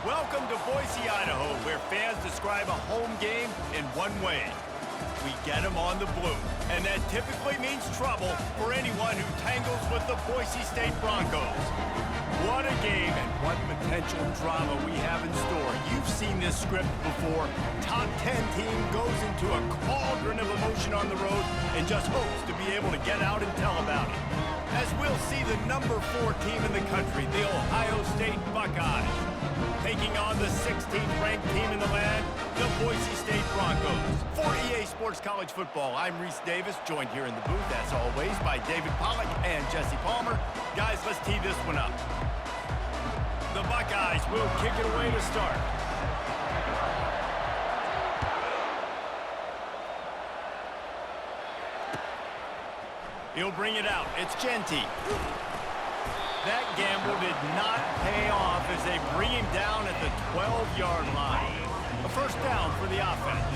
Welcome to Boise, Idaho, where fans describe a home game in one way. We get them on the blue, and that typically means trouble for anyone who tangles with the Boise State Broncos. What a game and what potential drama we have in store. You've seen this script before. Top 10 team goes into a cauldron of emotion on the road and just hopes to be able to get out and tell about it. As we'll see the number 4 team in the country, the Ohio State Buckeyes, taking on the 16th ranked team in the land, the Boise State Broncos. For EA Sports College Football, I'm Reese Davis, joined here in the booth, as always, by David Pollack and Jesse Palmer. Guys, let's tee this one up. The Buckeyes will kick it away to start. He'll bring it out. It's Genty. That gamble did not pay off as they bring him down at the 12-yard line. A first down for the offense.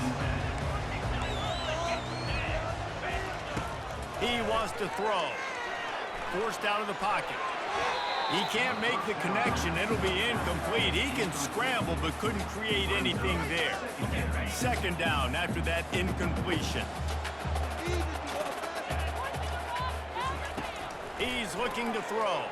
He wants to throw. Forced out of the pocket. He can't make the connection. It'll be incomplete. He can scramble but couldn't create anything there. Second down after that incompletion. He's looking to throw.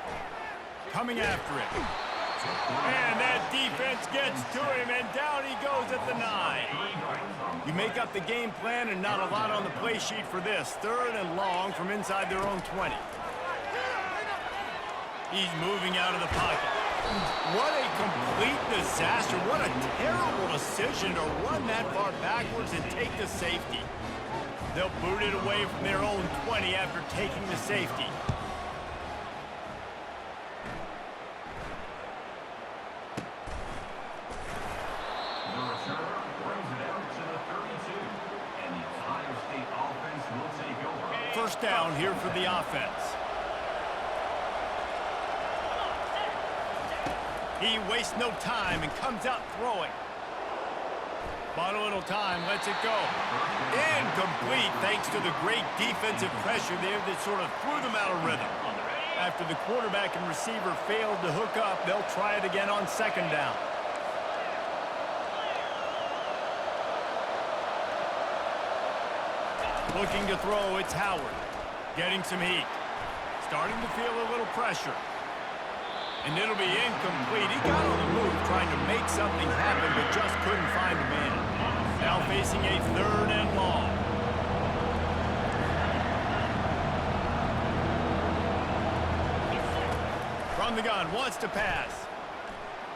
Coming after it. And that defense gets to him, and down he goes at the 9. You make up the game plan and not a lot on the play sheet for this. Third and long from inside their own 20. He's moving out of the pocket. What a complete disaster. What a terrible decision to run that far backwards and take the safety. They'll boot it away from their own 20 after taking the safety. First down here for the offense. He wastes no time and comes out throwing. Bought a little time, lets it go. Incomplete thanks to the great defensive pressure there that sort of threw them out of rhythm. After the quarterback and receiver failed to hook up, they'll try it again on second down. Looking to throw, it's Howard. Getting some heat. Starting to feel a little pressure. And it'll be incomplete. He got on the move trying to make something happen, but just couldn't find a man. Now facing a third and long. From the gun, wants to pass.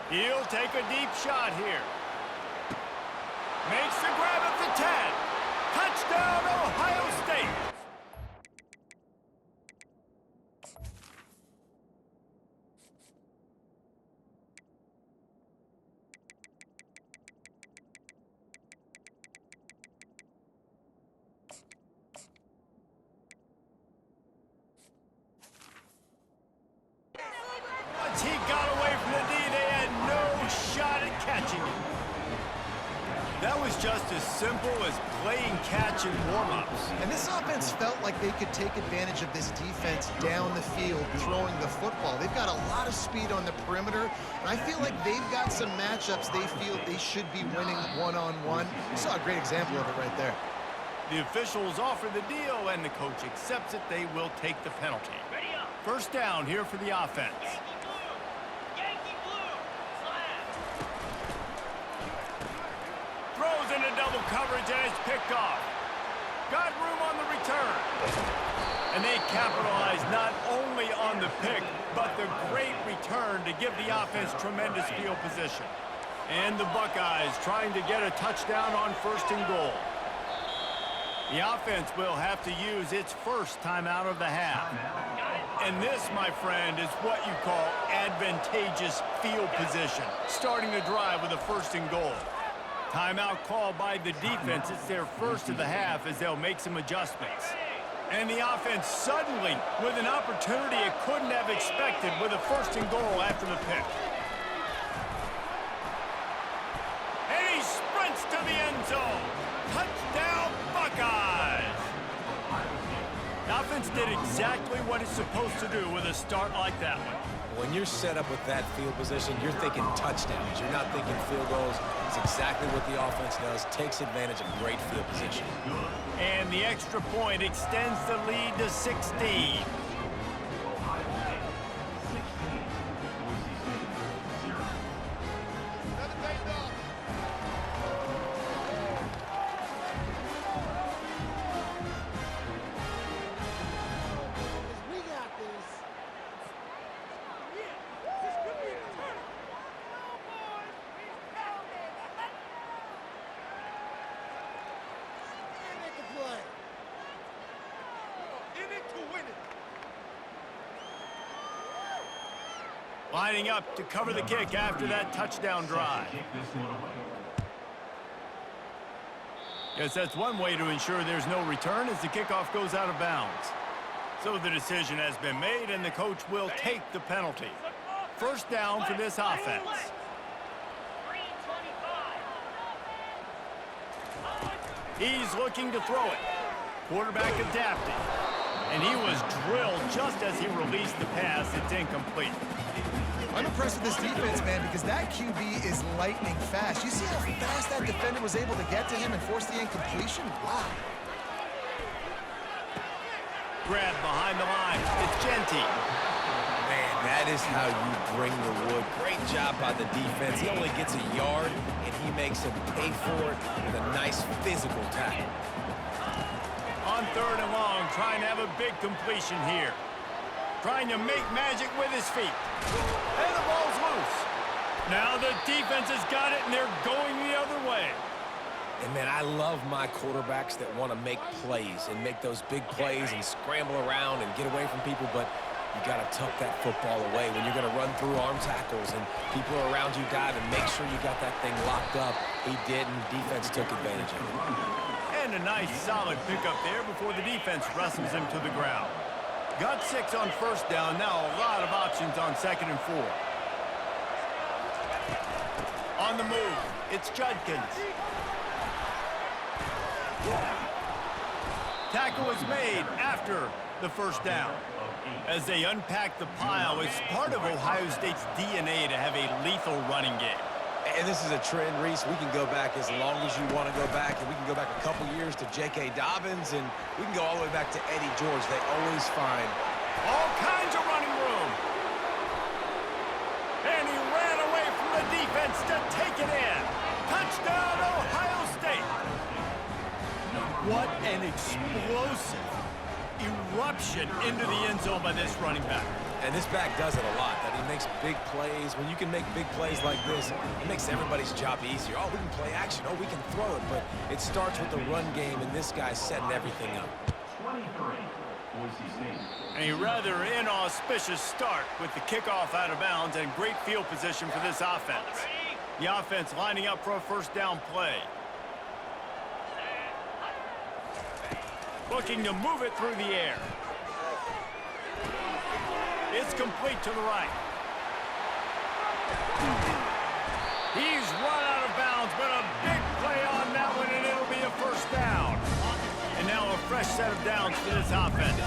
He'll take a deep shot here. Makes the grab at the 10. Touchdown, Ohio State! Once he got away from the D, they had no shot at catching him. That was just as simple as playing catch in warm-ups. And this offense felt like they could take advantage of this defense down the field, throwing the football. They've got a lot of speed on the perimeter, and I feel like they've got some matchups they feel they should be winning one-on-one. You saw a great example of it right there. The officials offer the deal, and the coach accepts it. They will take the penalty. First down here for the offense. Throws into double coverage, and it's picked off. Got room on the return. And they capitalize not only on the pick, but the great return to give the offense tremendous field position. And the Buckeyes trying to get a touchdown on first and goal. The offense will have to use its first timeout of the half. And this, my friend, is what you call advantageous field position. Starting the drive with a first and goal. Timeout called by the defense. It's their first of the half as they'll make some adjustments. And the offense suddenly with an opportunity it couldn't have expected with a first and goal after the pick. And he sprints to the end zone. Touchdown, Buckeyes! The offense did exactly what it's supposed to do with a start like that one. When you're set up with that field position, you're thinking touchdowns. You're not thinking field goals. It's exactly what the offense does, takes advantage of great field position. And the extra point extends the lead to 16. Lining up to cover the kick after that touchdown drive. Yes, that's one way to ensure there's no return as the kickoff goes out of bounds. So the decision has been made, and the coach will take the penalty. First down for this offense. He's looking to throw it. Quarterback adapting. And he was drilled just as he released the pass. It's incomplete. I'm impressed with this defense, man, because that QB is lightning fast. You see how fast that defender was able to get to him and force the incompletion? Wow. Grab behind the line. It's Genty. Man, that is how you bring the wood. Great job by the defense. He only gets a yard, and he makes him pay for it with a nice physical tackle. On 3rd and long, trying to have a big completion here. Trying to make magic with his feet. And the ball's loose. Now the defense has got it, and they're going the other way. And, man, I love my quarterbacks that want to make plays and make those big plays and scramble around and get away from people, but you got to tuck that football away when you're going to run through arm tackles and people are around you diving. Make sure you got that thing locked up. He did, and defense took advantage of it. And a nice, solid pickup there before the defense wrestles him to the ground. Got 6 on first down. Now a lot of options on 2nd and 4. On the move, it's Judkins. Tackle is made after the first down. As they unpack the pile, it's part of Ohio State's DNA to have a lethal running game. And this is a trend, Reese. We can go back as long as you want to go back, and we can go back a couple years to J.K. Dobbins, and we can go all the way back to Eddie George. They always find all kinds of running room. And he ran away from the defense to take it in. Touchdown, Ohio State. What an explosive eruption into the end zone by this running back. And this back does it a lot, that he makes big plays. When you can make big plays like this, it makes everybody's job easier. Oh, we can play action. Oh, we can throw it. But it starts with the run game, and this guy's setting everything up. A rather inauspicious start with the kickoff out of bounds and great field position for this offense. The offense lining up for a first down play. Looking to move it through the air. It's complete to the right. He's run out of bounds, but a big play on that one, and it'll be a first down. And now a fresh set of downs for this offense.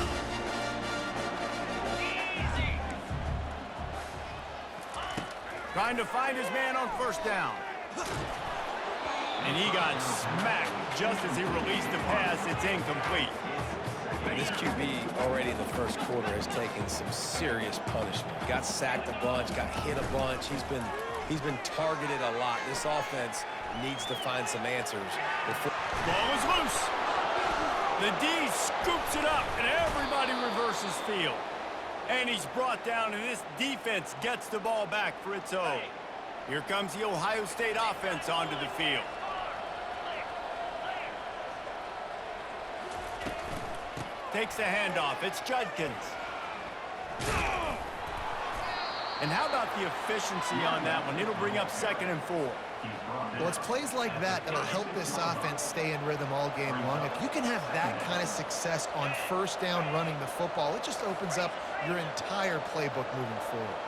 Trying to find his man on first down. And he got smacked just as he released the pass. It's incomplete. This QB already in the first quarter has taken some serious punishment. Got sacked a bunch, got hit a bunch. He's been targeted a lot. This offense needs to find some answers. Ball is loose. The D scoops it up, and everybody reverses field. And he's brought down, and this defense gets the ball back for its own. Here comes the Ohio State offense onto the field. Takes the handoff. It's Judkins. And how about the efficiency on that one? It'll bring up 2nd and 4. Well, it's plays like that that'll help this offense stay in rhythm all game long. If you can have that kind of success on first down running the football, it just opens up your entire playbook moving forward.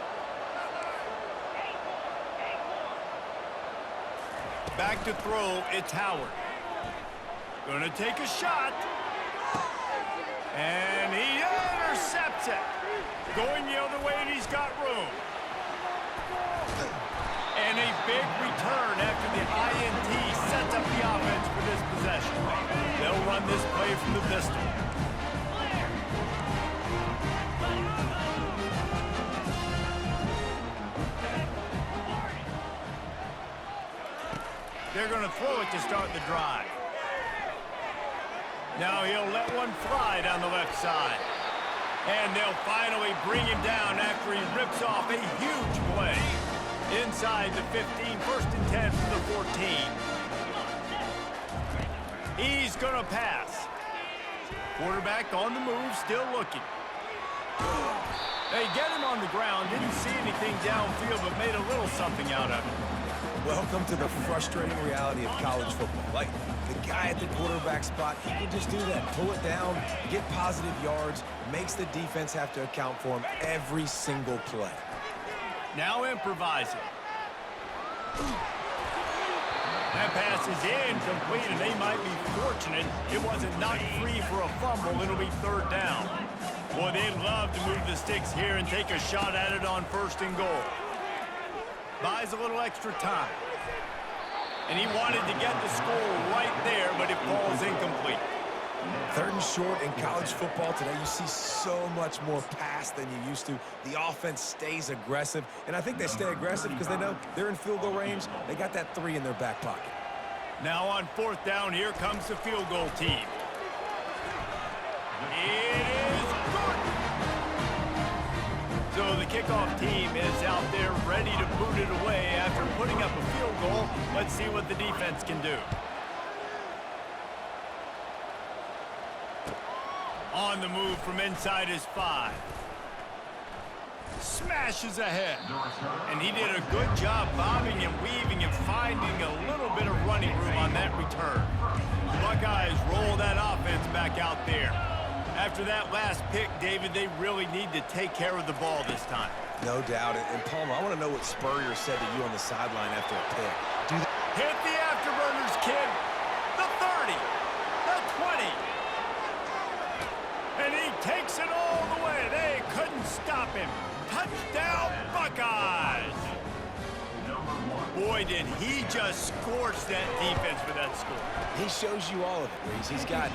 Back to throw, it's Howard. Gonna take a shot. And he intercepts set. Going the other way, and he's got room. And a big return after the INT sets up the offense for this possession. They'll run this play from the pistol. They're going to throw it to start the drive. Now he'll let one fly down the left side. And they'll finally bring him down after he rips off a huge play. Inside the 15, first and 10 from the 14. He's going to pass. Quarterback on the move, still looking. They get him on the ground, didn't see anything downfield, but made a little something out of it. Welcome to the frustrating reality of college football. Like, the guy at the quarterback spot, he can just do that. Pull it down, get positive yards, makes the defense have to account for him every single play. Now improvising. That pass is incomplete, and they might be fortunate it wasn't knocked free for a fumble. It'll be third down. Boy, they'd love to move the sticks here and take a shot at it on first and goal. Buys a little extra time. And he wanted to get the score right there, but it falls incomplete. Third and short in college football today, you see so much more pass than you used to. The offense stays aggressive, and I think they stay aggressive because they know they're in field goal range. They got that 3 in their back pocket. Now on fourth down, here comes the field goal team. It is good. So the kickoff team is out there ready to boot it away after putting up a field goal. Let's see what the defense can do. On the move from inside his 5. Smashes ahead. And he did a good job bobbing and weaving and finding a little bit of running room on that return. The Buckeyes roll that offense back out there. After that last pick, David, they really need to take care of the ball this time. No doubt. And Palmer, I want to know what Spurrier said to you on the sideline after a pick. Hit the afterburners, kid. The 30. The 20. And he takes it all the way. They couldn't stop him. Touchdown, Buckeyes! Boy, did he just scorch that defense for that score. He shows you all of it, Reese. He's got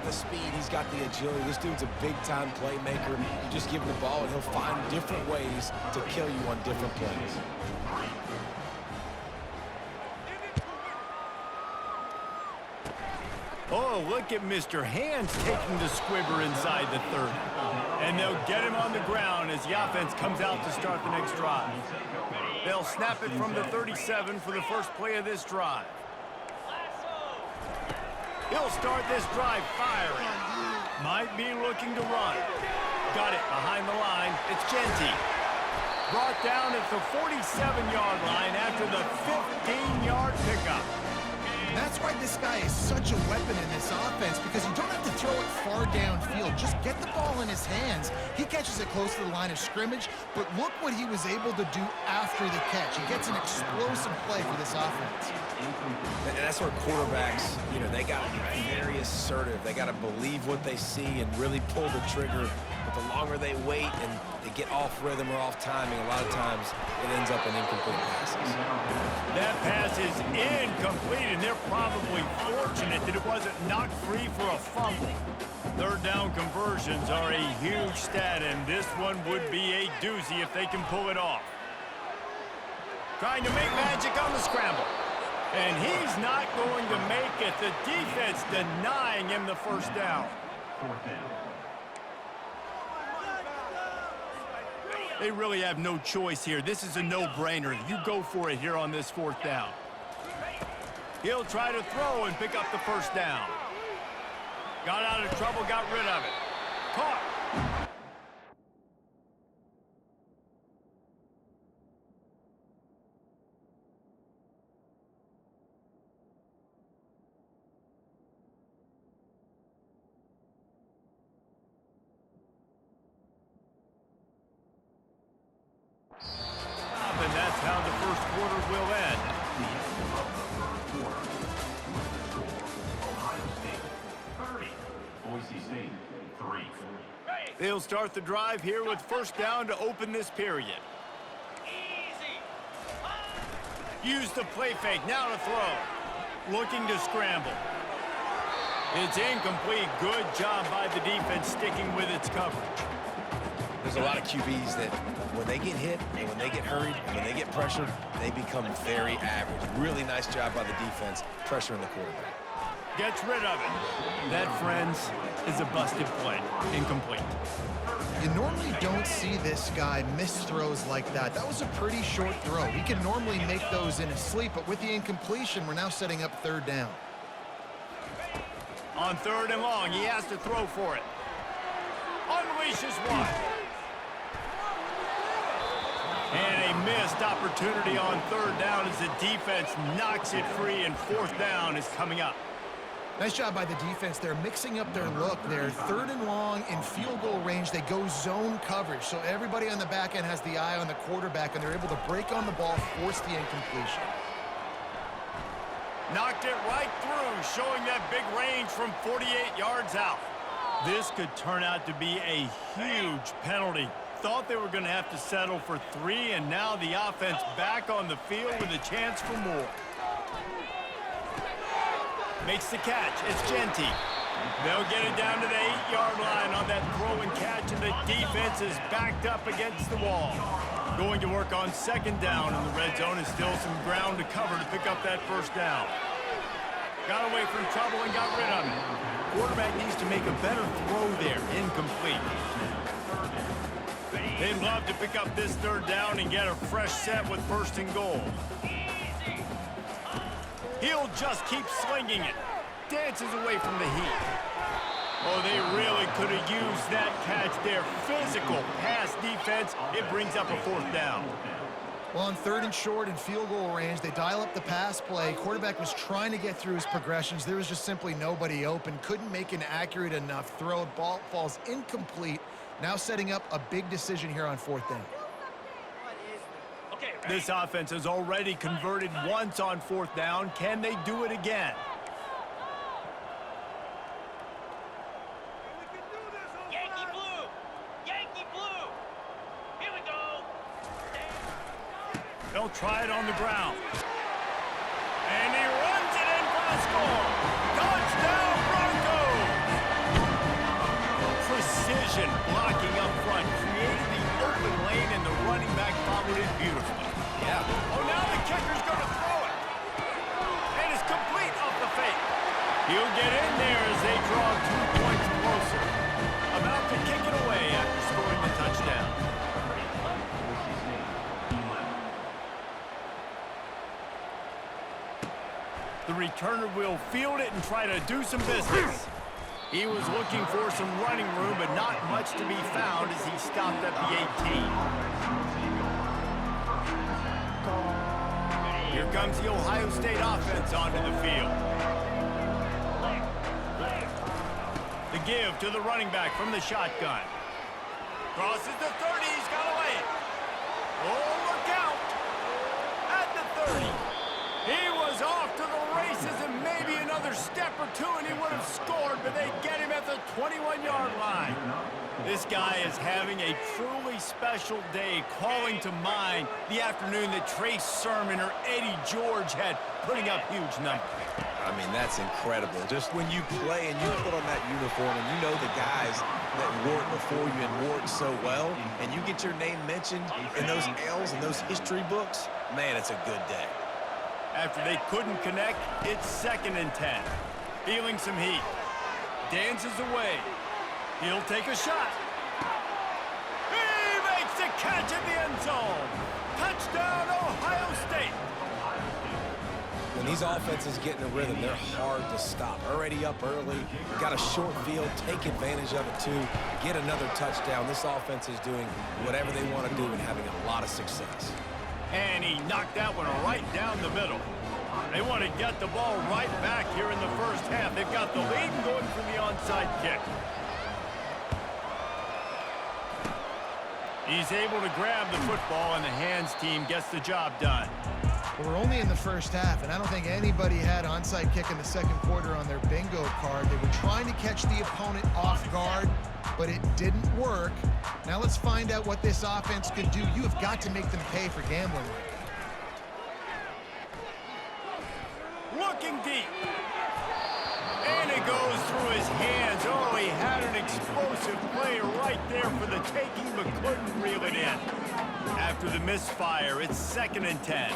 the speed. He's got the agility. This dude's a big-time playmaker. You just give him the ball, and he'll find different ways to kill you on different plays. Oh, look at Mr. Hands taking the squibber inside the 30. And they'll get him on the ground as the offense comes out to start the next drive. They'll snap it from the 37 for the first play of this drive. He'll start this drive firing. Might be looking to run. Got it behind the line. It's Genty. Brought down at the 47-yard line after the 15-yard pickup. And that's why this guy is such a weapon in this offense, because you don't have to throw it far downfield. Just get the ball in his hands. He catches it close to the line of scrimmage, but look what he was able to do after the catch. He gets an explosive play for this offense. And that's where quarterbacks, they got to be very assertive. They got to believe what they see and really pull the trigger. But the longer they wait and they get off rhythm or off timing, a lot of times it ends up in incomplete passes. That pass is incomplete, and they're probably fortunate that it wasn't knocked free for a fumble. Third down conversions are a huge stat, and this one would be a doozy if they can pull it off. Trying to make magic on the scramble. And he's not going to make it. The defense denying him the first down. They really have no choice here. This is a no-brainer. You go for it here on this fourth down. He'll try to throw and pick up the first down. Got out of trouble, got rid of it. Caught. And that's how the first quarter will end. They'll start the drive here with first down to open this period. Use the play fake, now to throw. Looking to scramble. It's incomplete. Good job by the defense sticking with its coverage. There's a lot of QBs that when they get hit and when they get hurried and when they get pressured, they become very average. Really nice job by the defense pressuring the quarterback. Gets rid of it. That, friends, is a busted play. Incomplete. You normally don't see this guy miss throws like that. That was a pretty short throw. He can normally make those in his sleep, but with the incompletion, we're now setting up third down. On third and long, he has to throw for it. Unleashes one. And a missed opportunity on third down as the defense knocks it free, and fourth down is coming up. Nice job by the defense. They're mixing up their look. They're third and long in field goal range. They go zone coverage, so everybody on the back end has the eye on the quarterback, and they're able to break on the ball, force the incompletion. Knocked it right through, showing that big range from 48 yards out. This could turn out to be a huge penalty. Thought they were going to have to settle for 3, and now the offense back on the field with a chance for more. Makes the catch. It's Genty. They'll get it down to the 8-yard line on that throw and catch, and the defense is backed up against the wall. Going to work on second down, and the red zone is still some ground to cover to pick up that first down. Got away from trouble and got rid of it. Quarterback needs to make a better throw there. Incomplete. They'd love to pick up this third down and get a fresh set with first and goal. He'll just keep slinging it. Dances away from the heat. Oh, they really could have used that catch there. Physical pass defense. It brings up a fourth down. Well, on third and short and field goal range, they dial up the pass play. Quarterback was trying to get through his progressions. There was just simply nobody open. Couldn't make an accurate enough throw. Ball falls incomplete. Now setting up a big decision here on fourth down. This offense has already converted once on fourth down. Can they do it again? Yankee blue! Yankee blue! Here we go! They'll try it on the ground. And he runs it in for the score. Touchdown, Broncos! Precision blocking up front created the open lane, and the running back followed it beautifully. Yeah. Oh, now the kicker's going to throw it. And it's complete off the fake. He'll get in there as they draw 2 points closer. About to kick it away after scoring the touchdown. The returner will field it and try to do some business. He was looking for some running room, but not much to be found as he stopped at the 18. Here comes the Ohio State offense onto the field. The give to the running back from the shotgun. Crosses the 30, he's got away. Oh, look out! At the 30. He was off to the races, and maybe another step or two and he would have scored, but they get him at the 21-yard line. This guy is having a truly special day, calling to mind the afternoon that Trace Sermon or Eddie George had, putting up huge numbers. I mean, that's incredible. Just when you play and you put on that uniform and you know the guys that wore it before you and wore it so well, and you get your name mentioned in those L's and those history books, man, it's a good day. After they couldn't connect, it's 2nd and 10. Feeling some heat. Dances away. He'll take a shot. He makes the catch in the end zone. Touchdown, Ohio State. When these offenses get in a rhythm, they're hard to stop. Already up early, got a short field, take advantage of it too, get another touchdown. This offense is doing whatever they want to do and having a lot of success. And he knocked that one right down the middle. They want to get the ball right back here in the first half. They've got the lead and going for the onside kick. He's able to grab the football, and the hands team gets the job done. Well, we're only in the first half, and I don't think anybody had onside kick in the second quarter on their bingo card. They were trying to catch the opponent off guard. but it didn't work. Now let's find out what this offense could do. You have got to make them pay for gambling. Looking deep. And it goes through his hands. Oh, he had an explosive play right there for the taking, but couldn't reel it in. After the misfire, it's 2nd and 10.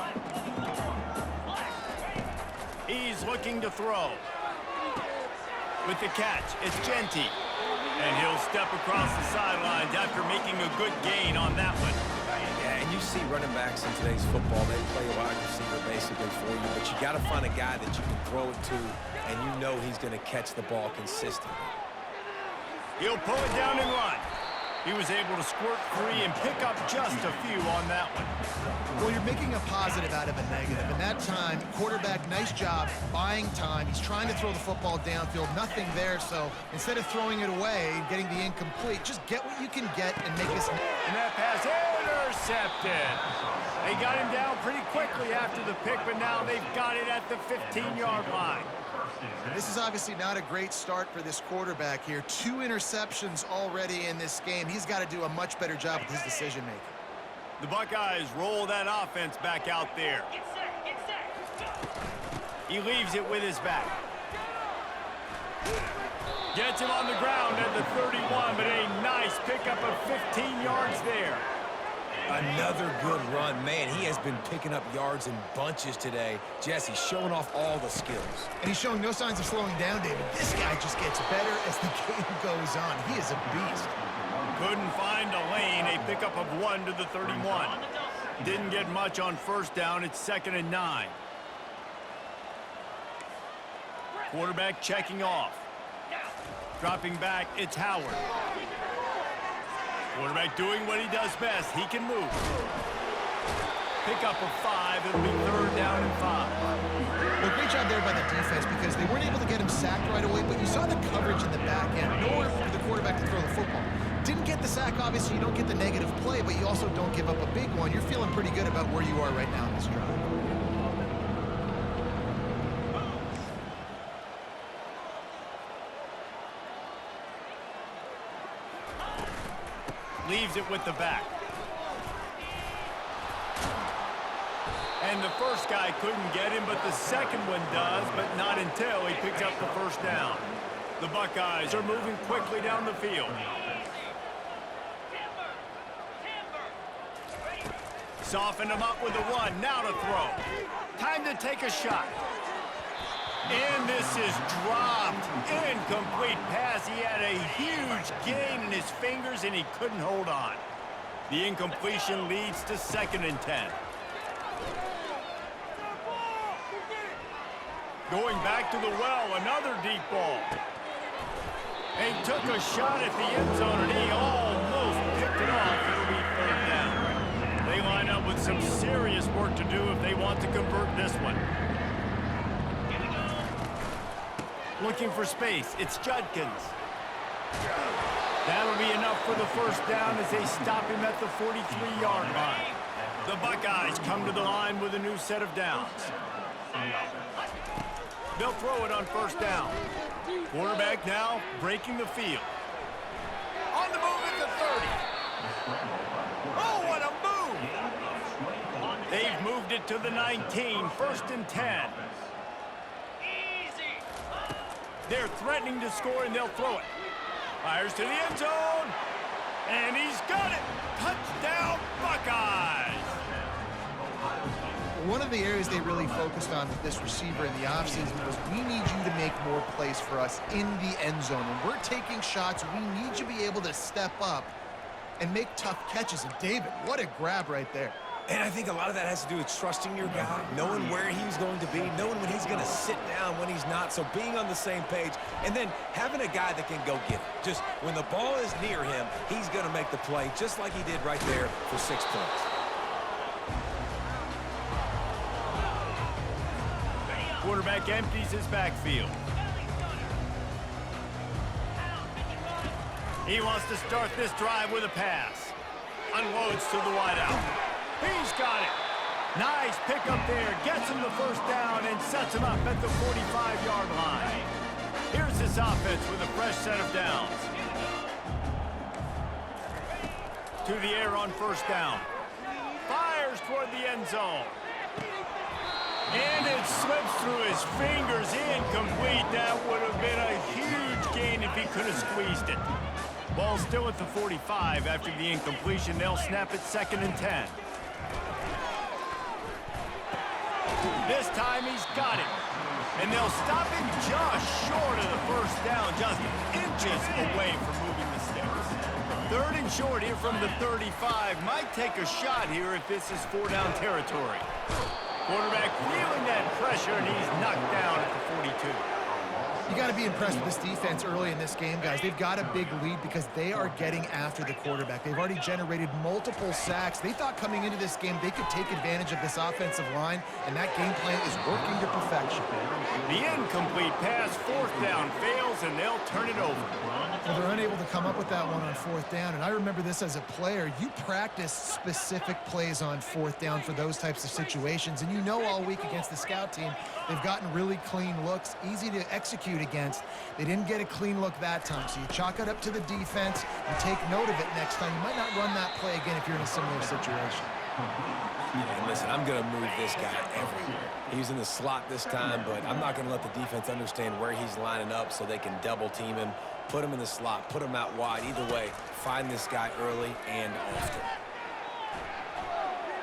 He's looking to throw. With the catch, it's Genty. And he'll step across the sidelines after making a good gain on that one. Yeah, and you see running backs in today's football, they play a wide receiver basically for you, but you got to find a guy that you can throw it to, and you know he's going to catch the ball consistently. He'll pull it down and run. He was able to squirt free and pick up just a few on that one. Well, you're making a positive out of a negative. And that time, quarterback, nice job buying time. He's trying to throw the football downfield. Nothing there, so instead of throwing it away and getting the incomplete, just get what you can get and make this. And that pass intercepted. They got him down pretty quickly after the pick, but now they've got it at the 15-yard line. This is obviously not a great start for this quarterback here. 2 interceptions already in this game. He's got to do a much better job with his decision-making. The Buckeyes roll that offense back out there. Get set, get set. He leaves it with his back. Gets him on the ground at the 31, but a nice pickup of 15 yards there. Another good run. Man, he has been picking up yards in bunches today. Jesse showing off all the skills. And he's showing no signs of slowing down, David. This guy just gets better as the game goes on. He is a beast. Couldn't find a lane. A pickup of 1 to the 31. Didn't get much on 1st down. It's 2nd and 9. Quarterback checking off. Dropping back, it's Howard. Quarterback doing what he does best. He can move. Pickup of 5. It'll be 3rd down and 5. Well, great job there by the defense because they weren't able to get him sacked right away, but you saw the coverage in the back end. Nowhere for the quarterback to throw the football. Didn't get the sack, obviously. You don't get the negative play, but you also don't give up a big one. You're feeling pretty good about where you are right now in this drive. Leaves it with the back. And the first guy couldn't get him, but the second one does, but not until he picks up the 1st down. The Buckeyes are moving quickly down the field. Soften him up with the 1. Now to throw. Time to take a shot. And this is dropped. Incomplete pass. He had a huge gain in his fingers, and he couldn't hold on. The incompletion leads to 2nd and 10. Going back to the well, another deep ball. He took a shot at the end zone, and he almost picked it off. It'll be 3rd down. They line up with some serious work to do if they want to convert this one. Looking for space. It's Judkins. That'll be enough for the 1st down as they stop him at the 43-yard line. The Buckeyes come to the line with a new set of downs. They'll throw it on 1st down. Quarterback now breaking the field. On the move at the 30. Oh, what a move! They've moved it to the 19, 1st and 10. They're threatening to score, and they'll throw it. Fires to the end zone, and he's got it. Touchdown, Buckeyes! One of the areas they really focused on with this receiver in the offseason was we need you to make more plays for us in the end zone. When we're taking shots, we need you to be able to step up and make tough catches. And David, what a grab right there. And I think a lot of that has to do with trusting your guy, knowing where he's going to be, knowing when he's going to sit down, when he's not, so being on the same page, and then having a guy that can go get it. Just when the ball is near him, he's going to make the play, just like he did right there for 6 points. Quarterback empties his backfield. He wants to start this drive with a pass. Unloads to the wideout. He's got it. Nice pickup there. Gets him the 1st down and sets him up at the 45-yard line. Here's this offense with a fresh set of downs. to the air on first down. Fires toward the end zone. And it slips through his fingers, incomplete. That would have been a huge gain if he could have squeezed it. Ball still at the 45 after the incompletion. They'll snap it 2nd and 10. This time he's got it. And they'll stop him just short of the first down, just inches away from moving the sticks. 3rd and short here from the 35. Might take a shot here if this is 4-down territory. Quarterback feeling that pressure, and he's knocked down at the 42. You got to be impressed with this defense early in this game, guys. They've got a big lead because they are getting after the quarterback. They've already generated multiple sacks. They thought coming into this game they could take advantage of this offensive line, and that game plan is working to perfection. The incomplete pass, 4th down, fails, and they'll turn it over. Well, they're unable to come up with that one on 4th down, and I remember this as a player. You practice specific plays on 4th down for those types of situations, and you know all week against the scout team, they've gotten really clean looks, easy to execute against. They didn't get a clean look that time, so you chalk it up to the defense and take note of it next time. You might not run that play again if you're in a similar situation. Yeah, and listen, I'm going to move this guy everywhere. He's in the slot this time, but I'm not going to let the defense understand where he's lining up so they can double team him, put him in the slot, put him out wide. Either way, find this guy early and often.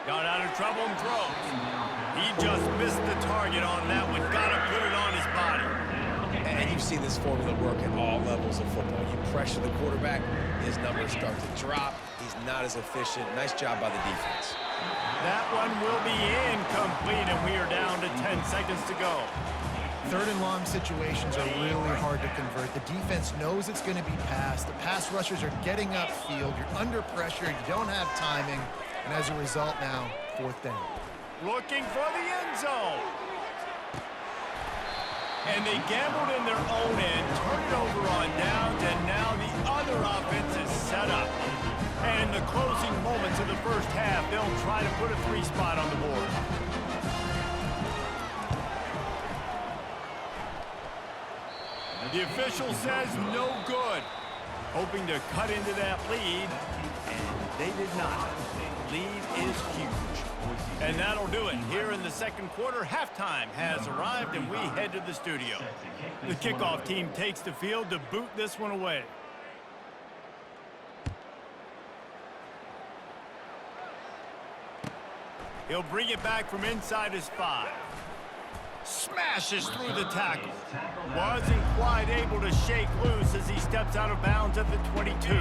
Got out of trouble and throws. He just missed the target on that one. Got to put it on his body. And you've seen this formula work at all levels of football. You pressure the quarterback, his numbers start to drop. He's not as efficient. Nice job by the defense. That one will be incomplete, and we are down to 10 seconds to go. 3rd and long situations are really hard to convert. The defense knows it's going to be passed. The pass rushers are getting upfield. You're under pressure. You don't have timing. And as a result now, 4th down. Looking for the end zone. And they gambled in their own end, turn it over on downs, and now the other offense is set up. And in the closing moments of the first half, they'll try to put a 3-spot on the board. The official says no good. Hoping to cut into that lead, and they did not. Lead is huge. And that'll do it. Here in the 2nd quarter, halftime has arrived, and we head to the studio. The kickoff team takes the field to boot this one away. He'll bring it back from inside his 5. Smashes through the tackle. Wasn't quite able to shake loose as he steps out of bounds at the 22.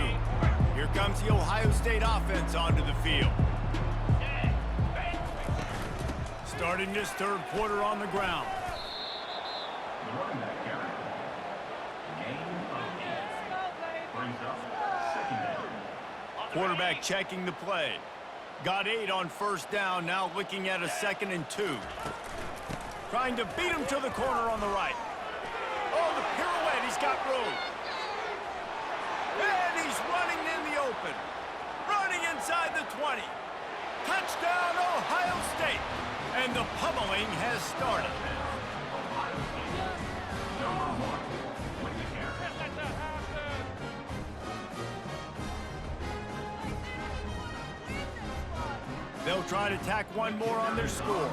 Here comes the Ohio State offense onto the field. Starting this 3rd quarter on the ground. Quarterback checking the play. Got 8 on 1st down, now looking at a 2nd and 2. Trying to beat him to the corner on the right. Oh, the pirouette, he's got room. And he's running in the open. Running inside the 20. Touchdown, Ohio State. And the pummeling has started. They'll try to tack one more on their score.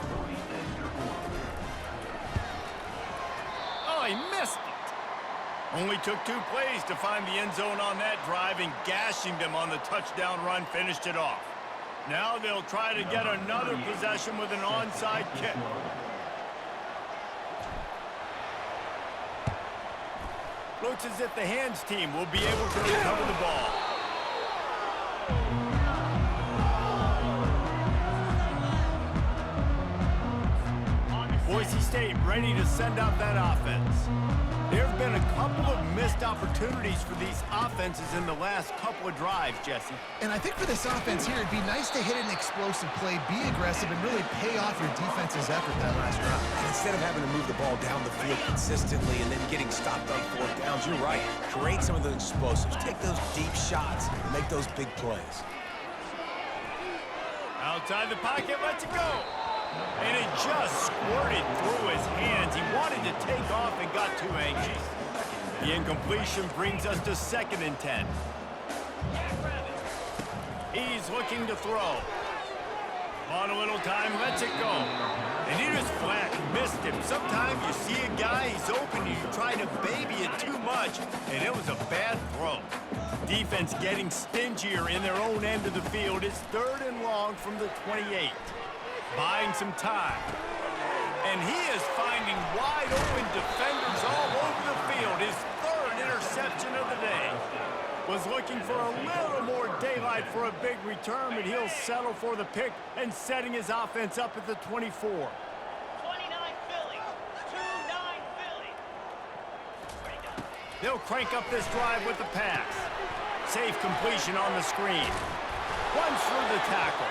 Oh, he missed it. Only took 2 plays to find the end zone on that drive, and gashing them on the touchdown run finished it off. Now they'll try to get another possession with an onside kick. Looks as if the hands team will be able to recover the ball. Boise State ready to send out that offense. There have been a couple of missed opportunities for these offenses in the last couple of drives, Jesse. And I think for this offense here, it'd be nice to hit an explosive play, be aggressive, and really pay off your defense's effort that last drive. And instead of having to move the ball down the field consistently and then getting stopped on 4th downs, you're right. Create some of those explosives. Take those deep shots. Make those big plays. Outside the pocket, lets it go. And it just squirted through his hands. He wanted to take off and got too anxious. The incompletion brings us to 2nd and 10. He's looking to throw. On a little time, lets it go. And he just flat missed him. Sometimes you see a guy, he's open, and you try to baby it too much, and it was a bad throw. Defense getting stingier in their own end of the field. It's 3rd and long from the 28. Buying some time. And he is finding wide open defenders all over the field. His 3rd interception of the day. Was looking for a little more daylight for a big return, but he'll settle for the pick and setting his offense up at the 24. 29 Philly. 2-9 Philly. They'll crank up this drive with the pass. Safe completion on the screen. Runs through the tackle.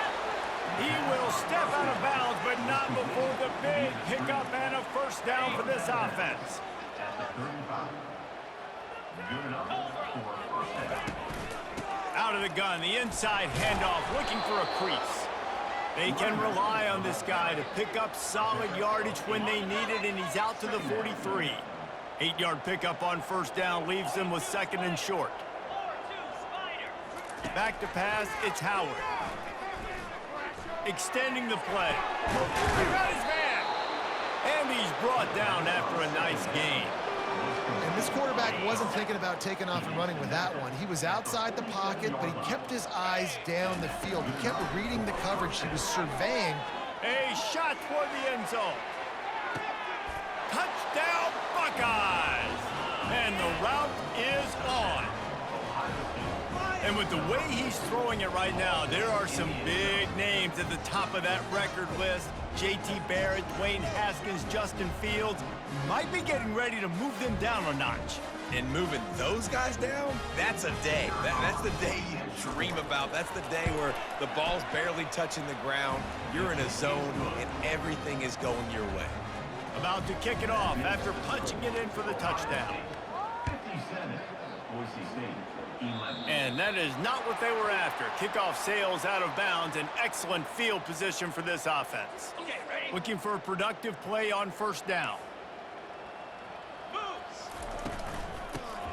He will step out of bounds, but not before the big pickup and a first down for this offense. Out of the gun, the inside handoff, looking for a crease. They can rely on this guy to pick up solid yardage when they need it, and he's out to the 43. 8-yard pickup on first down leaves them with 2nd and short. 4-2 Spider. Back to pass, it's Howard. Extending the play. He got his man. And he's brought down after a nice gain. And this quarterback wasn't thinking about taking off and running with that one. He was outside the pocket, but he kept his eyes down the field. He kept reading the coverage. He was surveying. A shot toward the end zone. Touchdown, Buckeyes! And the route is on. And with the way he's throwing it right now, there are some big names at the top of that record list. J.T. Barrett, Dwayne Haskins, Justin Fields might be getting ready to move them down a notch. And moving those guys down, that's a day. That's the day you dream about. That's the day where the ball's barely touching the ground. You're in a zone, and everything is going your way. About to kick it off after punching it in for the touchdown. 57, Boise State. And that is not what they were after. Kickoff sails out of bounds. An excellent field position for this offense. Okay, ready? Looking for a productive play on first down. Moves.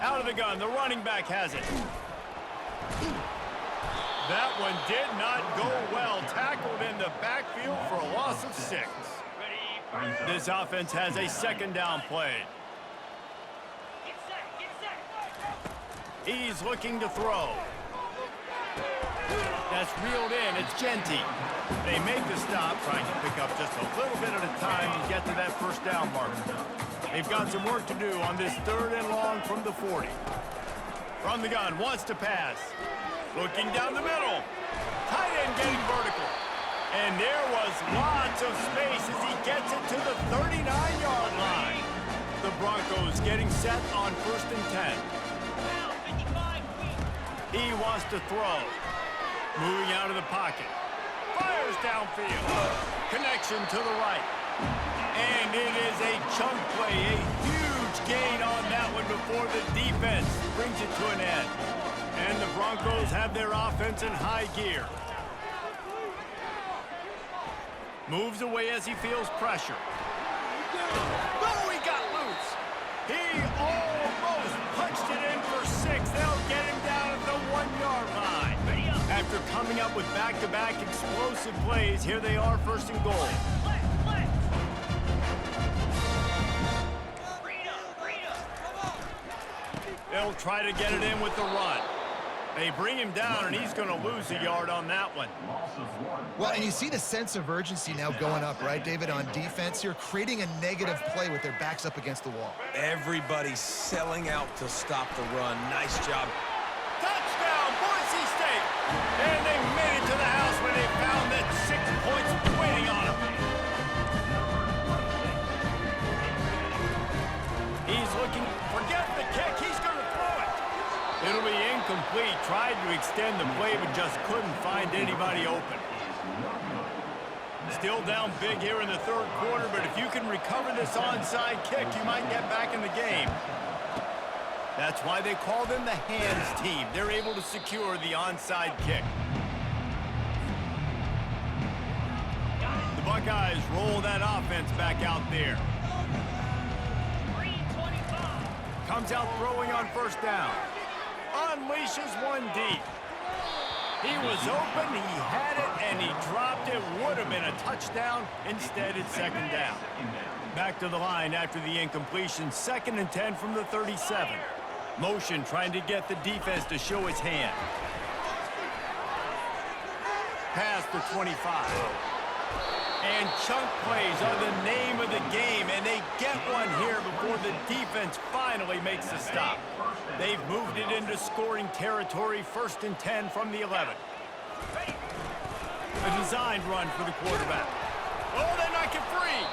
Out of the gun, the running back has it. That one did not go well. Tackled in the backfield for a loss of 6. Ready? This offense has a 2nd down play. Get set. Get set. He's looking to throw. That's reeled in. It's Genty. They make the stop, trying to pick up just a little bit at a time and get to that first down marker. They've got some work to do on this 3rd and long from the 40. From the gun, wants to pass. Looking down the middle. Tight end getting vertical. And there was lots of space as he gets it to the 39-yard line. The Broncos getting set on 1st and 10. Now 55 feet. He wants to throw. Moving out of the pocket. Fires downfield. Connection to the right. And it is a chunk play. A huge gain on that one before the defense brings it to an end. And the Broncos have their offense in high gear. Moves away as he feels pressure. Oh, he got loose. He almost punched it in for 6. They'll get him down at the 1-yard line. After coming up with back-to-back explosive plays, here they are, 1st and goal. They'll try to get it in with the run. They bring him down, and he's going to lose a yard on that one. Well, and you see the sense of urgency now going up, right, David, on defense here, creating a negative play with their backs up against the wall. Everybody's selling out to stop the run. Nice job. Touchdown, Boise State! And they made it to the house when they found that 6 points waiting on them. He's looking, forget the kick, he's going to throw it. It'll be incomplete. Tried to extend the play, but just couldn't find anybody open. Still down big here in the 3rd quarter, but if you can recover this onside kick, you might get back in the game. That's why they call them the hands team. They're able to secure the onside kick. The Buckeyes roll that offense back out there. Comes out throwing on first down. Unleashes one deep. He was open, he had it, and he dropped it. Would have been a touchdown. Instead, it's second down. Back to the line after the incompletion. 2nd and 10 from the 37. Motion trying to get the defense to show his hand. Pass to 25. And chunk plays are the name of the game, and they get one here before the defense finally makes the stop. They've moved it into scoring territory. 1st and 10 from the 11. A designed run for the quarterback. Oh, they knock it free.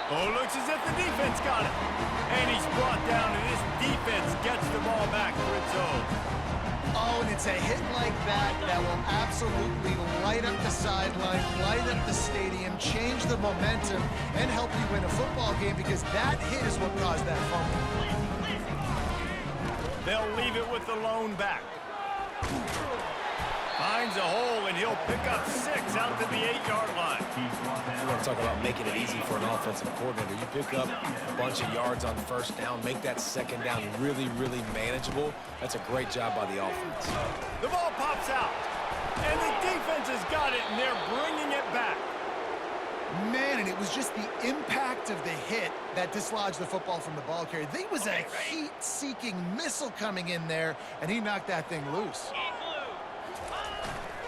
Oh, looks as if the defense got it. And he's brought down, and this defense gets the ball back for its own. Oh, and it's a hit like that that will absolutely light up the sideline, light up the stadium, change the momentum, and help you win a football game, because that hit is what caused that fumble. They'll leave it with the lone back. Finds a hole, and he'll pick up 6 out to the 8-yard line. You want to talk about making it easy for an offensive coordinator. You pick up a bunch of yards on 1st down, make that 2nd down really, really manageable. That's a great job by the offense. The ball pops out, and the defense has got it, and they're bringing it back. Man, and it was just the impact of the hit that dislodged the football from the ball carrier. There was a heat-seeking missile coming in there, and he knocked that thing loose.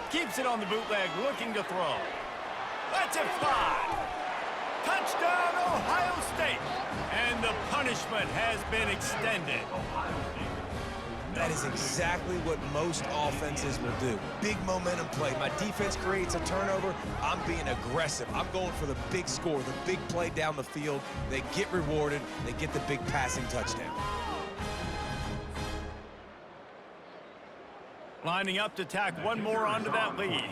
Keeps it on the bootleg, looking to throw. Lets it fly. Touchdown, Ohio State. And the punishment has been extended. That is exactly what most offenses will do. Big momentum play. My defense creates a turnover. I'm being aggressive. I'm going for the big score, the big play down the field. They get rewarded. They get the big passing touchdown. Lining up to tack one more onto that lead.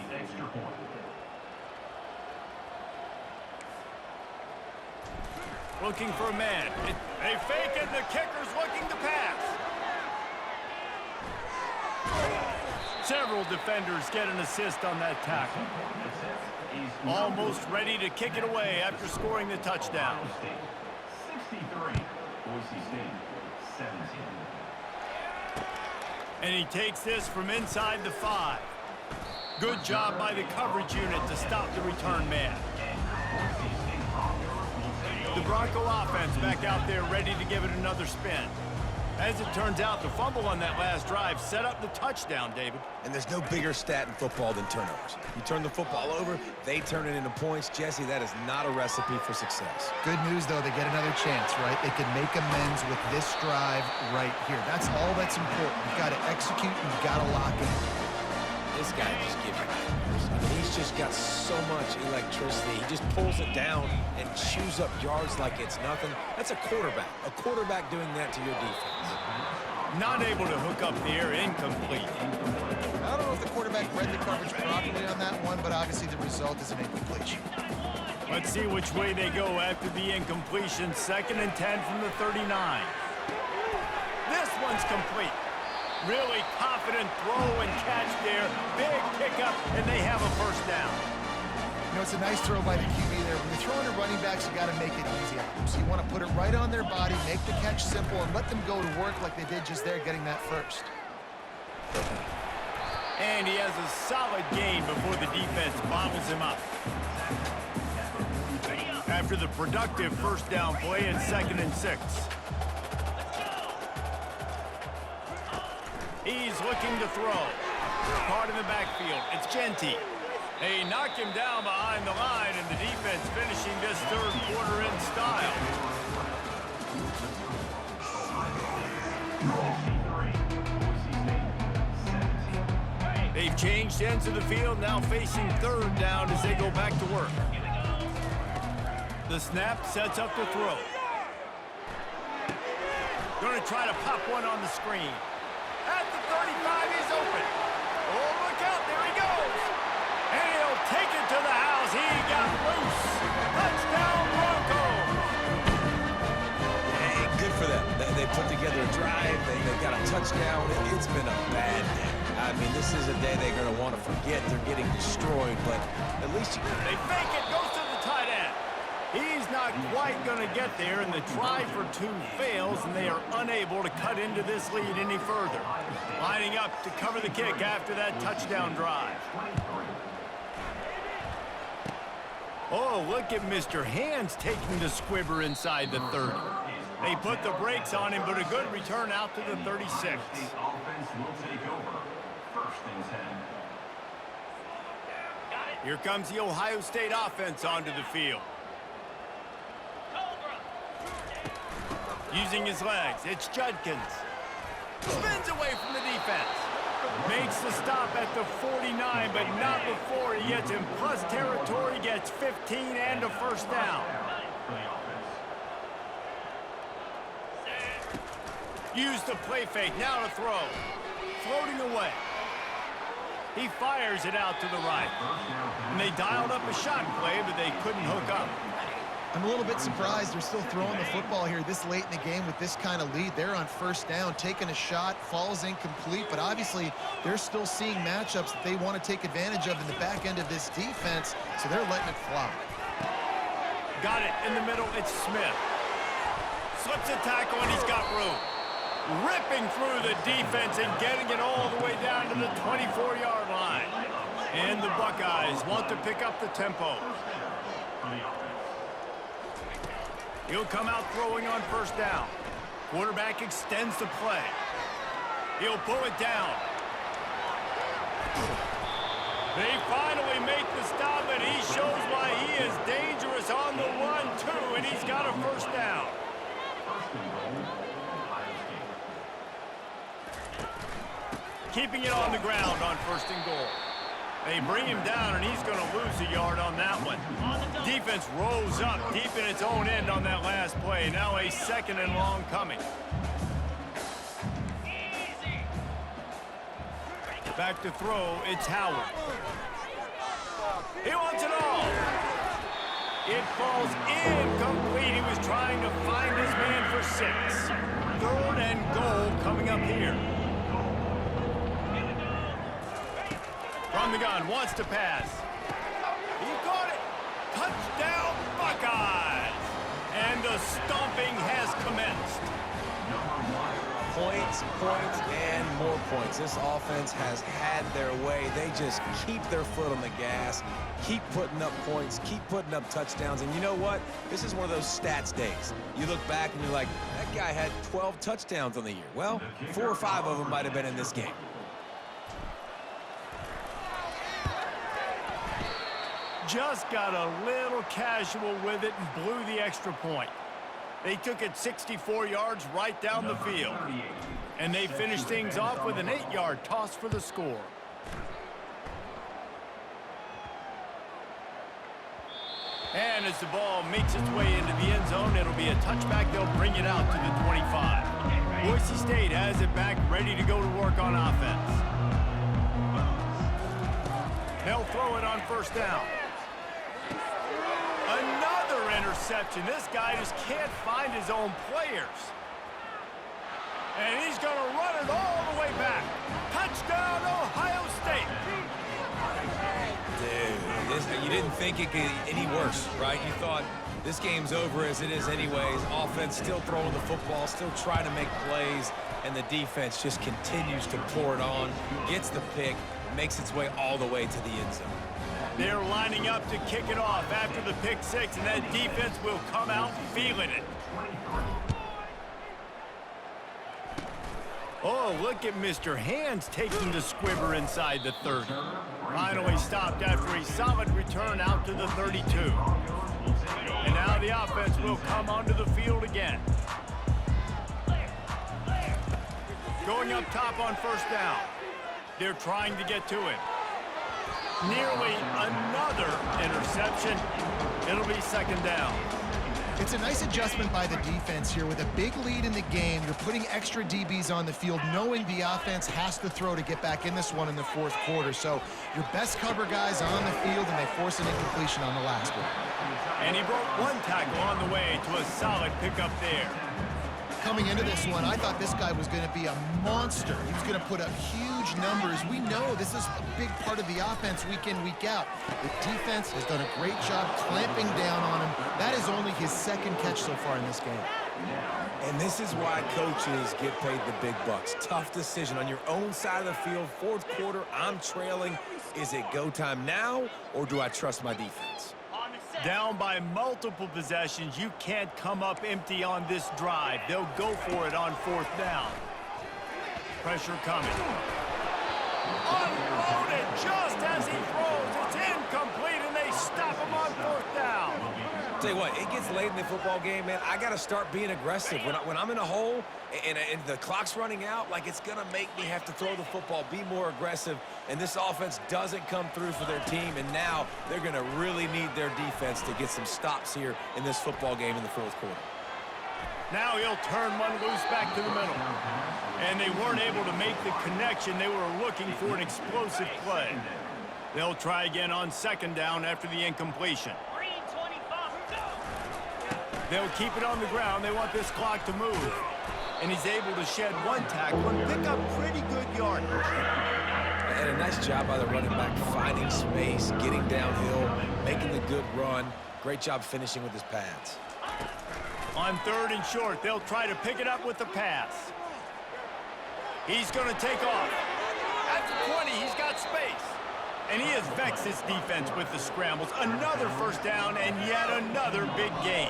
Looking for a man. They fake it. The kicker's looking to pass. Several defenders get an assist on that tackle. Almost ready to kick it away after scoring the touchdown. 63, Boise State, 17. And he takes this from inside the 5. Good job by the coverage unit to stop the return man. The Bronco offense back out there ready to give it another spin. As it turns out, the fumble on that last drive set up the touchdown, David. And there's no bigger stat in football than turnovers. You turn the football over, they turn it into points. Jesse, that is not a recipe for success. Good news, though, they get another chance, right? They can make amends with this drive right here. That's all that's important. You've got to execute, and you've got to lock in. This guy just gives you nightmares. I mean, he's just got so much electricity. He just pulls it down and chews up yards like it's nothing. That's a quarterback. A quarterback doing that to your defense. Not able to hook up the air, incomplete. I don't know if the quarterback read the coverage properly on that one, but obviously the result is an incompletion. Let's see which way they go after the incompletion. 2nd and 10 from the 39. This one's complete. Really confident throw and catch there. Big pickup, and they have a 1st down. You know, it's a nice throw by the QB there. When you're throwing to running backs, you got to make it easy on them. So you want to put it right on their body, make the catch simple, and let them go to work like they did just there, getting that 1st. And he has a solid gain before the defense bottles him up. After the productive 1st down play, it's 2nd and 6. He's looking to throw. Caught in the backfield. It's Genty. They knock him down behind the line, and the defense finishing this 3rd quarter in style. They've changed ends of the field, now facing 3rd down as they go back to work. The snap sets up the throw. Going to try to pop one on the screen. At the 35, he's open. Oh, look out, there he goes. And he'll take it to the house. He got loose. Touchdown, Broncos. Hey, good for them. They put together a drive. They got a touchdown. It's been a bad day. I mean, this is a day they're going to want to forget. They're getting destroyed, but at least They fake it, goes to the tight end. He's He's not quite going to get there, and the try for two fails, and they are unable to cut into this lead any further. Lining up to cover the kick after that touchdown drive. Oh, look at Mr. Hands taking the squibber inside the 30. They put the brakes on him, but a good return out to the 36. Offense will take over. First and 10. Here comes the Ohio State offense onto the field. Using his legs, it's Judkins. Spins away from the defense. Makes the stop at the 49, but not before he gets in plus territory, gets 15 and a first down. Use the play fake, now to throw. Floating away. He fires it out to the right. And they dialed up a shot play, but they couldn't hook up. I'm a little bit surprised they're still throwing the football here this late in the game with this kind of lead. They're on first down, taking a shot, falls incomplete, but obviously they're still seeing matchups that they want to take advantage of in the back end of this defense, so they're letting it fly. Got it in the middle, it's Smith. Slips a tackle and he's got room. Ripping through the defense and getting it all the way down to the 24-yard line. And the Buckeyes want to pick up the tempo. He'll come out throwing on first down. Quarterback extends the play. He'll pull it down. They finally make the stop, and he shows why he is dangerous on the run, too, and he's got a first down. Keeping it on the ground on first and goal. They bring him down, and he's going to lose a yard on that one. Defense rolls up deep in its own end on that last play. Now a second and long coming. Back to throw, it's Howard. He wants it all. It falls incomplete. He was trying to find his man for 6. Third and goal coming up here. From the gun, wants to pass. He caught it. Touchdown, Buckeyes. And the stomping has commenced. Points, points, and more points. This offense has had their way. They just keep their foot on the gas, keep putting up points, keep putting up touchdowns. And you know what? This is one of those stats days. You look back and you're like, that guy had 12 touchdowns on the year. Well, 4 or 5 of them might have been in this game. Just got a little casual with it and blew the extra point. They took it 64 yards right down the field. And they finished things off with an 8-yard toss for the score. And as the ball makes its way into the end zone, it'll be a touchback. They'll bring it out to the 25. Boise State has it back, ready to go to work on offense. They'll throw it on first down. Another interception. This guy just can't find his own players. And he's going to run it all the way back. Touchdown, Ohio State. Dude, you didn't think it could get any worse, right? You thought this game's over as it is anyways. Offense still throwing the football, still trying to make plays, and the defense just continues to pour it on, gets the pick, makes its way all the way to the end zone. They're lining up to kick it off after the pick 6, and that defense will come out feeling it. Oh, look at Mr. Hands taking the squibber inside the 30. Finally stopped after a solid return out to the 32. And now the offense will come onto the field again. Going up top on first down. They're trying to get to it. Nearly another interception. It'll be second down. It's a nice adjustment by the defense here. With a big lead in the game, you're putting extra DBs on the field, knowing the offense has to throw to get back in this one in the fourth quarter. So your best cover guys on the field, and they force an incompletion on the last one. And he broke one tackle on the way to a solid pickup there. coming into this one, I thought this guy was going to be a monster. He was going to put up huge numbers. We know this is a big part of the offense week in, week out. The defense has done a great job clamping down on him. That is only his second catch so far in this game. And this is why coaches get paid the big bucks. Tough decision on your own side of the field. Fourth quarter, I'm trailing. Is it go time now, or do I trust my defense? Down by multiple possessions, you can't come up empty on this drive. They'll go for it on fourth down. Pressure coming. Unloaded just as he throws. It's incomplete, and they stop him on fourth down. Tell you what, it gets late in the football game, man. I got to start being aggressive. When I'm in a hole and the clock's running out, like, it's going to make me have to throw the football, be more aggressive. And this offense doesn't come through for their team, and now they're going to really need their defense to get some stops here in this football game in the fourth quarter. Now he'll turn one loose back to the middle. And they weren't able to make the connection. They were looking for an explosive play. They'll try again on second down after the incompletion. They'll keep it on the ground. They want this clock to move. And he's able to shed one tackle and pick up pretty good yardage. And a nice job by the running back, finding space, getting downhill, making the good run. Great job finishing with his pads. On third and short, they'll try to pick it up with the pass. He's going to take off. At the 20, he's got space. And he has vexed his defense with the scrambles. Another first down and yet another big gain.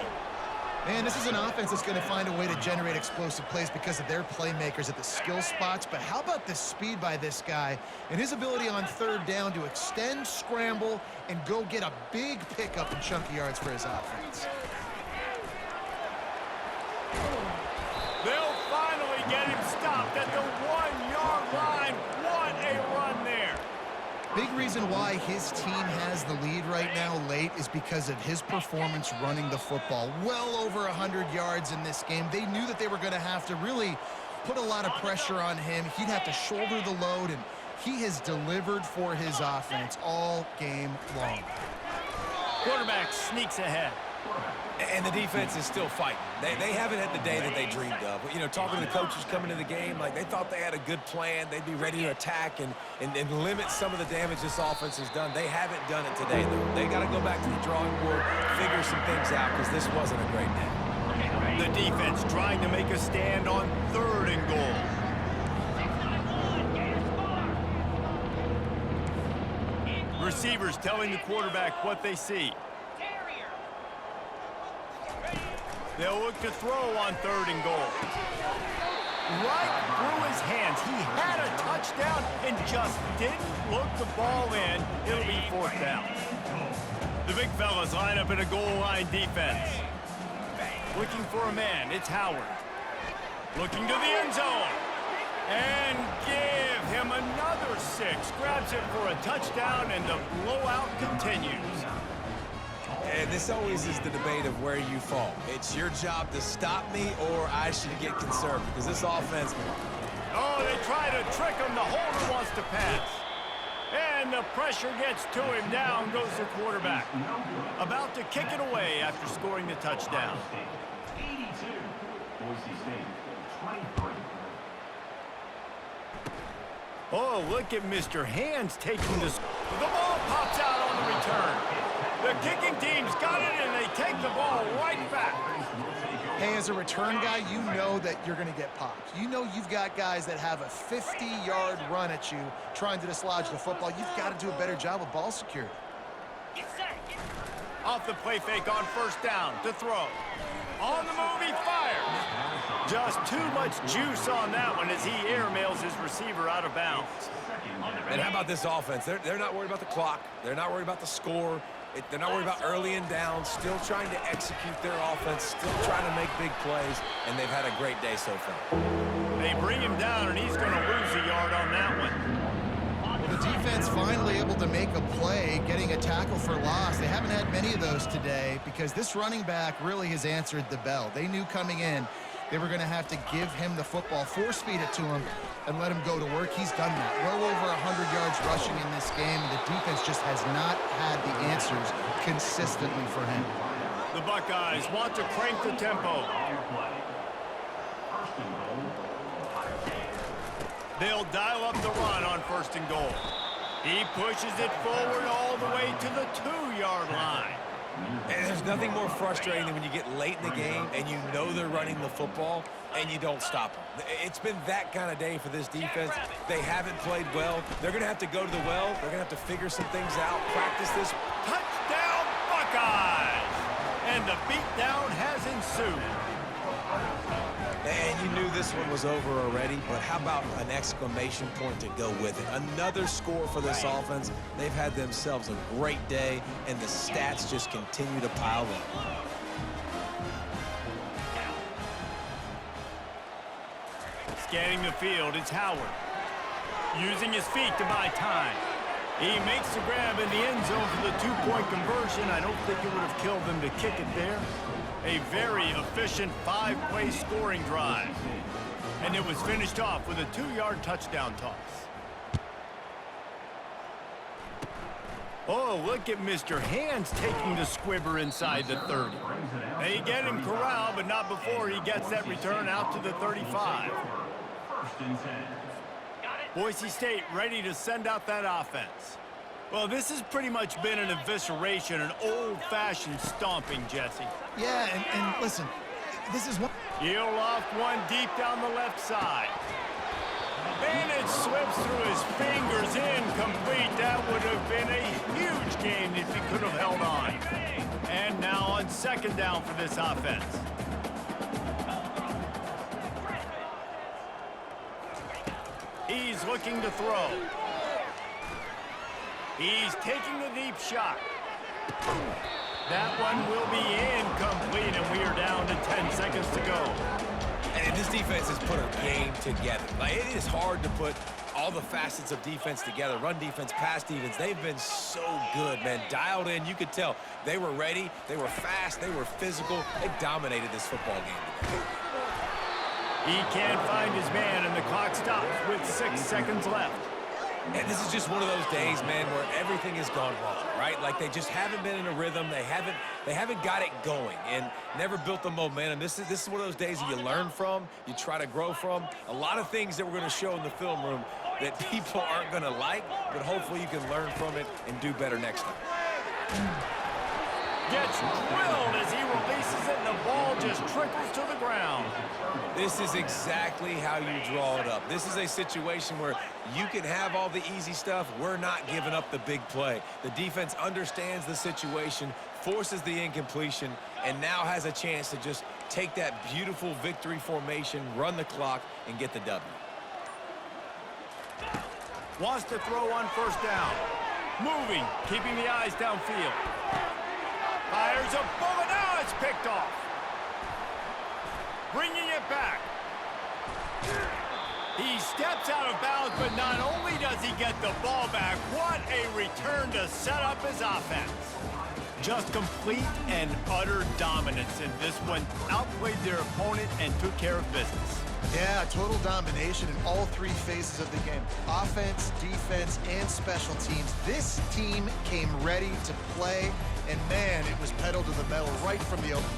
Man, this is an offense that's going to find a way to generate explosive plays because of their playmakers at the skill spots. But how about the speed by this guy and his ability on third down to extend, scramble, and go get a big pickup and chunky yards for his offense? They'll finally get him stopped at the 1-yard line. What a run there. Big reason why his team has the lead right now late is because of his performance running the football. Well over 100 yards in this game. They knew that they were going to have to really put a lot of pressure on him. He'd have to shoulder the load, and he has delivered for his offense all game long. Quarterback sneaks ahead. And the defense is still fighting. They haven't had the day that they dreamed of. You know, talking to the coaches coming to the game, like, they thought they had a good plan. They'd be ready to attack and limit some of the damage this offense has done. They haven't done it today, though. They got to go back to the drawing board, figure some things out, because this wasn't a great day. The defense trying to make a stand on third and goal. Receivers telling the quarterback what they see. They'll look to throw on third and goal. Right through his hands. He had a touchdown and just didn't look the ball in. It'll be fourth down. The big fellas line up in a goal line defense. Looking for a man. It's Howard. Looking to the end zone. And give him another 6. Grabs it for a touchdown, and the blowout continues. And this always is the debate of where you fall. It's your job to stop me, or I should get conservative, because this offense... Oh, they try to trick him. The holder wants to pass. And the pressure gets to him. Down goes the quarterback. About to kick it away after scoring the touchdown. 82. Boise State, 23. Oh, look at Mr. Hands taking this. The ball pops out on the return. The kicking team's got it, and they take the ball right back. Hey, as a return guy, you know that you're going to get popped. You know you've got guys that have a 50-yard run at you trying to dislodge the football. You've got to do a better job of ball security. Off the play fake on first down to throw. On the move, he fires. Just too much juice on that one as he airmails his receiver out of bounds. And how about this offense? They're not worried about the clock. They're not worried about the score. They're not worried about early and down. Still trying to execute their offense. Still trying to make big plays. And they've had a great day so far. They bring him down, and he's going to lose a yard on that one. Well, the defense finally able to make a play, getting a tackle for loss. They haven't had many of those today because this running back really has answered the bell. They knew coming in they were going to have to give him the football, force feed it to him, and let him go to work. He's done that. Well over 100 yards rushing in this game, and the defense just has not had the answers consistently for him. The Buckeyes want to crank the tempo. They'll dial up the run on 1st and goal. He pushes it forward all the way to the 2-yard line. And there's nothing more frustrating than when you get late in the game and you know they're running the football and you don't stop them. It's been that kind of day for this defense. They haven't played well. They're going to have to go to the well. They're going to have to figure some things out, practice this. Touchdown, Buckeyes! And the beatdown has ensued. And you knew this one was over already, but how about an exclamation point to go with it? Another score for this offense. They've had themselves a great day, and the stats just continue to pile up. Scanning the field, it's Howard. Using his feet to buy time. He makes the grab in the end zone for the 2-point conversion. I don't think it would have killed them to kick it there. A very efficient 5-play scoring drive. And it was finished off with a 2-yard touchdown toss. Oh, look at Mr. Hands taking the squibber inside the 30. They get him corralled, but not before he gets that return out to the 35. Boise State ready to send out that offense. Well, this has pretty much been an evisceration, an old-fashioned stomping, Jesse. Yeah, and listen, this is one. He'll off one deep down the left side. And it slips through his fingers, incomplete. That would have been a huge gain if he could have held on. And now on 2nd down for this offense. He's looking to throw. He's taking the deep shot. That one will be incomplete, and we are down to 10 seconds to go. And this defense has put a game together. Like, it is hard to put all the facets of defense together. Run defense, pass defense. They've been so good, man. Dialed in. You could tell they were ready. They were fast. They were physical. They dominated this football game today. He can't find his man, and the clock stops with 6 seconds left. And this is just one of those days, man, where everything has gone wrong, right? Like they just haven't been in a rhythm. They haven't got it going and never built the momentum. This is one of those days that you learn from, you try to grow from. A lot of things that we're going to show in the film room that people aren't going to like, but hopefully you can learn from it and do better next time. Gets drilled as he releases it, and the ball just trickles to the ground. This is exactly how you draw it up. This is a situation where you can have all the easy stuff. We're not giving up the big play. The defense understands the situation, forces the incompletion, and now has a chance to just take that beautiful victory formation, run the clock, and get the W. Wants to throw on 1st down. Moving, keeping the eyes downfield. Fires a bullet. Now it's picked off. Bringing it back. He steps out of bounds, but not only does he get the ball back, what a return to set up his offense. Just complete and utter dominance in this one. Outplayed their opponent and took care of business. Yeah, total domination in all 3 phases of the game. Offense, defense, and special teams. This team came ready to play, and man, it was pedal to the metal right from the open.